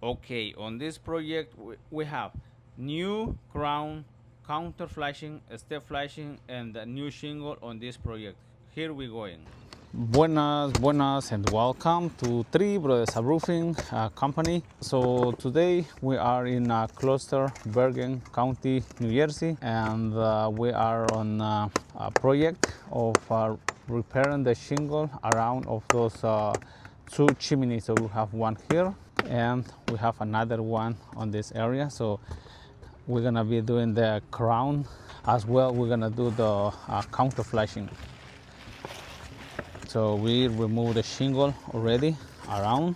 Okay, on this project we have new crown, counter flashing, step flashing, and a new shingle on this project. Here we going. Buenas, buenas, and welcome to Three Brothers Roofing Company. So today we are in Cluster, Bergen County, New Jersey, and we are on a project of repairing the shingle around of those two chimneys. So we have one here and we have another one on this area. So we're gonna be doing the crown as well. We're gonna do the counter flashing. So we removed the shingle already around,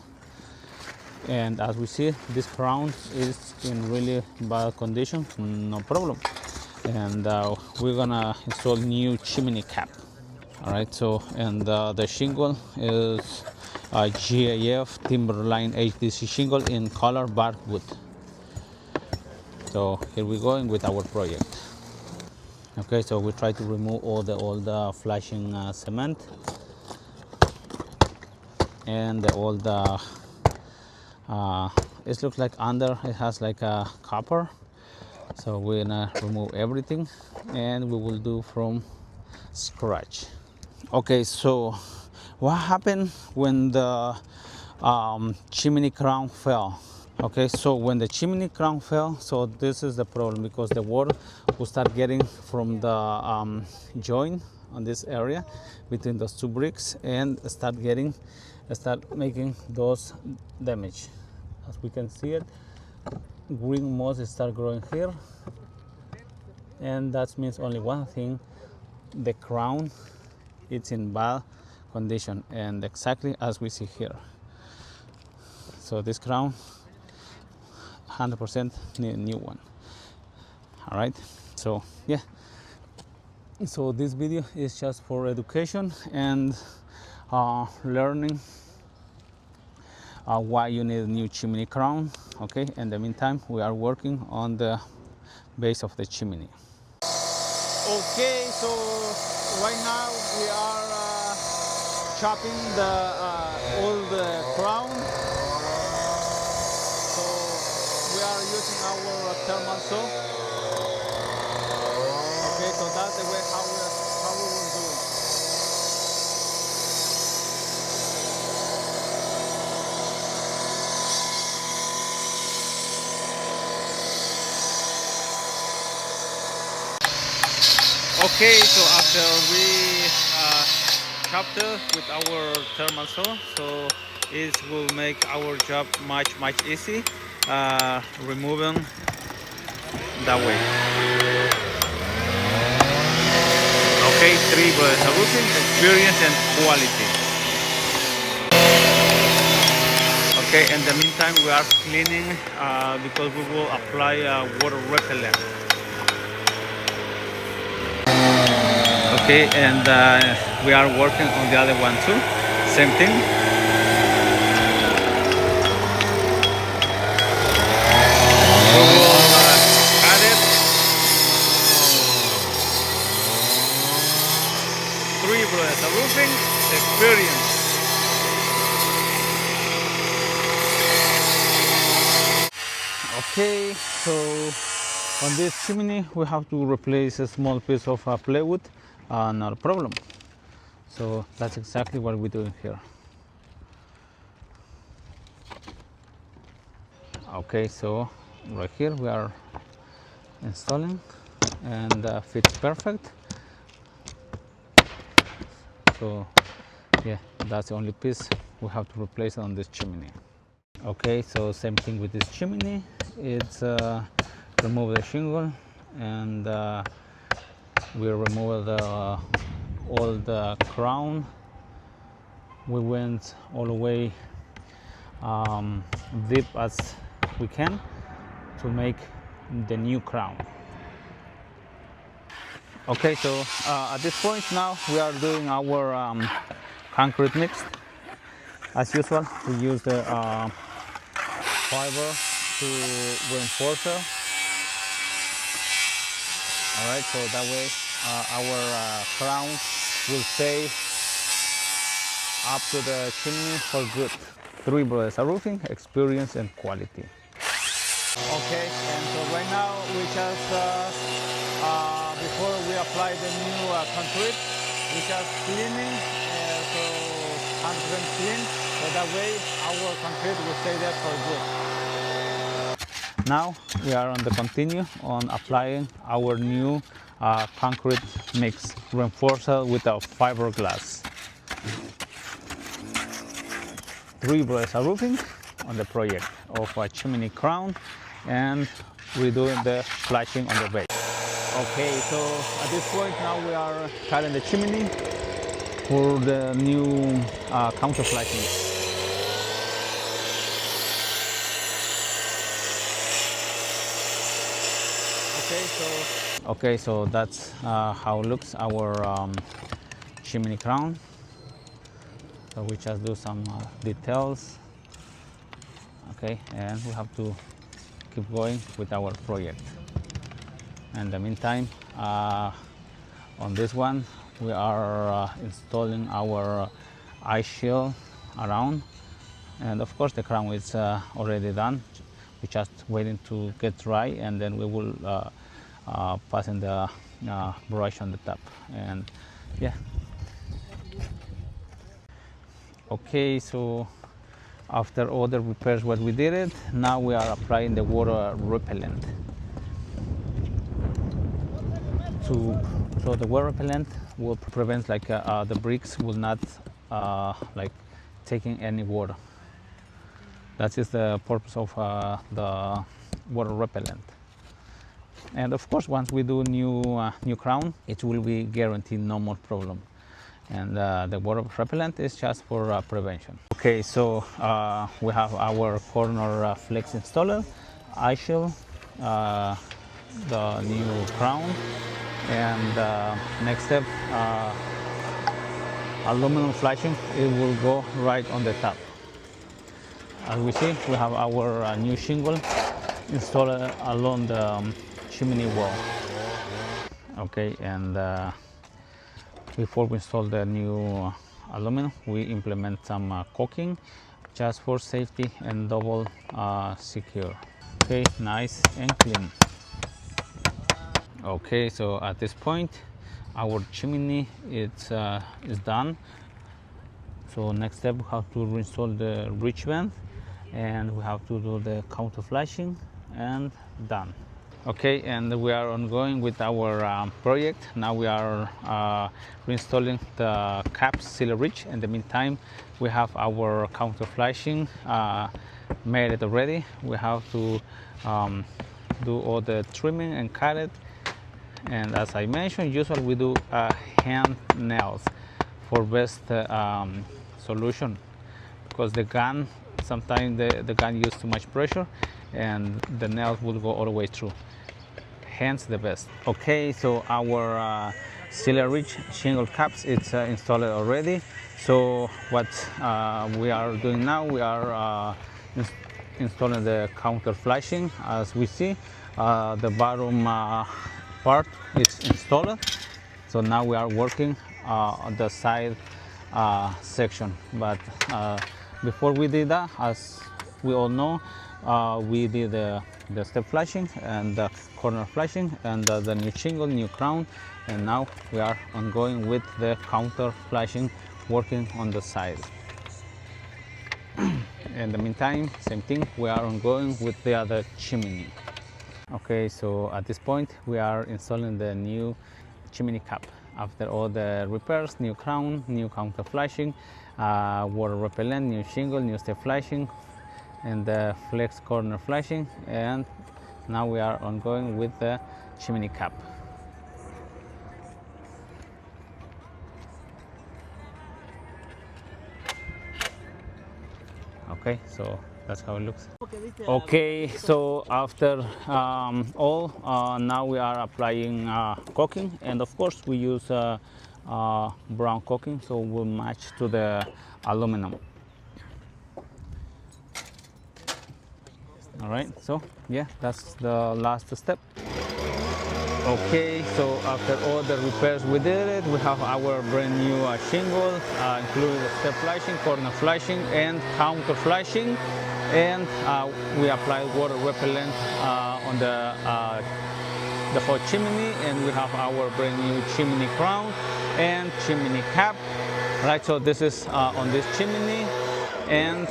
and as we see, this crown is in really bad condition, no problem. And we're gonna install new chimney cap. All right, so and the shingle is GAF Timberline HDC shingle in color bark wood. So here we going with our project. Okay, so we try to remove all the flashing cement and all the it looks like under it has like a copper. So we're gonna remove everything and we will do from scratch. Okay, so what happened when the chimney crown fell? Okay, so when the chimney crown fell, so this is the problem, because the water will start getting from the joint on this area between those two bricks and start making those damage. As we can see it, green moss start growing here, and that means only one thing: the crown it's in bad condition, and exactly as we see here. So this crown 100% new one. All right, so yeah, so this video is just for education and learning why you need a new chimney crown. Okay, in the meantime we are working on the base of the chimney. Okay, so right now we are chopping all the crown. So we are using our thermal saw. Okay, so that's the way how we will do it. Okay, so after we chopped it with our thermal saw, so it will make our job much easy, removing that way. Okay, Three Brothers Roofing, experience and quality. Okay, in the meantime we are cleaning because we will apply water repellent. Okay, and we are working on the other one too, same thing. We will cut it. Three Brothers Roofing, experience. Okay, so on this chimney we have to replace a small piece of plywood, not a problem. So that's exactly what we're doing here. Okay, so right here we are installing, and fits perfect. So yeah, that's the only piece we have to replace on this chimney. Okay, so same thing with this chimney. It's remove the shingle, and we remove all the crown. We went all the way deep as we can to make the new crown. Okay, so at this point now we are doing our concrete mix. As usual, we use the fiber to reinforce it. All right, so that way our crown will stay up to the chimney for good. Three brothers are roofing, experience and quality. Okay, and so right now we just, before we apply the new concrete, we just cleaning, so 100% clean, so that way our concrete will stay there for good. Now we are on the continue on applying our new concrete mix, reinforced with a fiberglass. Three brothers are roofing on the project of a chimney crown and redoing the flashing on the base. Okay, so at this point now we are cutting the chimney for the new counter flashing. Okay, so that's how looks our chimney crown. So we just do some details. Okay, and we have to keep going with our project. In the meantime, on this one, we are installing our ice shield around, and of course the crown is already done. We're just waiting to get dry, and then we will pass in the brush on the top. And yeah. Okay, so after all the repairs what we did it, now we are applying the water repellent. So the water repellent will prevent like the bricks will not like taking any water. That is the purpose of the water repellent. And of course, once we do new crown, it will be guaranteed no more problem. And the water repellent is just for prevention. Okay, so we have our corner flex installed, ice shield, the new crown, and next step, aluminum flashing. It will go right on the top. As we see, we have our new shingle installed along the chimney wall. Okay, and before we install the new aluminum, we implement some caulking just for safety and double secure. Okay, nice and clean. Okay, so at this point, our chimney is done. So next step, we have to reinstall the ridge vent, and we have to do the counter flashing, and done. Okay, and we are ongoing with our project. Now we are reinstalling the caps seal ridge. In the meantime, we have our counter flashing made it already. We have to do all the trimming and cut it. And as I mentioned, usually we do hand nails for best solution, because the gun, sometimes the gun uses too much pressure and the nails will go all the way through. Hence the best. Okay, so our seal ridge shingle caps, it's installed already. So what we are doing now, we are installing the counter flashing. As we see, the bottom part is installed. So now we are working on the side section. But before we did that, as we all know, we did the step flashing and the corner flashing and the new shingle, new crown, and now we are ongoing with the counter flashing, working on the side. In the meantime, same thing, we are ongoing with the other chimney. Okay, so at this point we are installing the new chimney cap. After all the repairs, new crown, new counter flashing, water repellent, new shingle, new step flashing, and the flex corner flashing, and now we are ongoing with the chimney cap. Okay, so that's how it looks. Okay, so after all, now we are applying caulking, and of course we use brown caulking, so we'll match to the aluminum. All right, so yeah, that's the last step. Okay, so after all the repairs we did it, we have our brand new shingle, including step flashing, corner flashing, and counter flashing, and we applied water repellent on the whole chimney, and we have our brand new chimney crown and chimney cap. Right, so this is on this chimney, and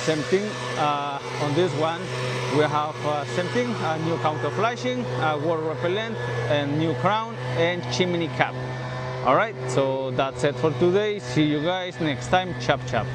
same thing on this one. We have same thing, new counter flashing, water repellent, and new crown and chimney cap. All right, so that's it for today. See you guys next time. Chop chop.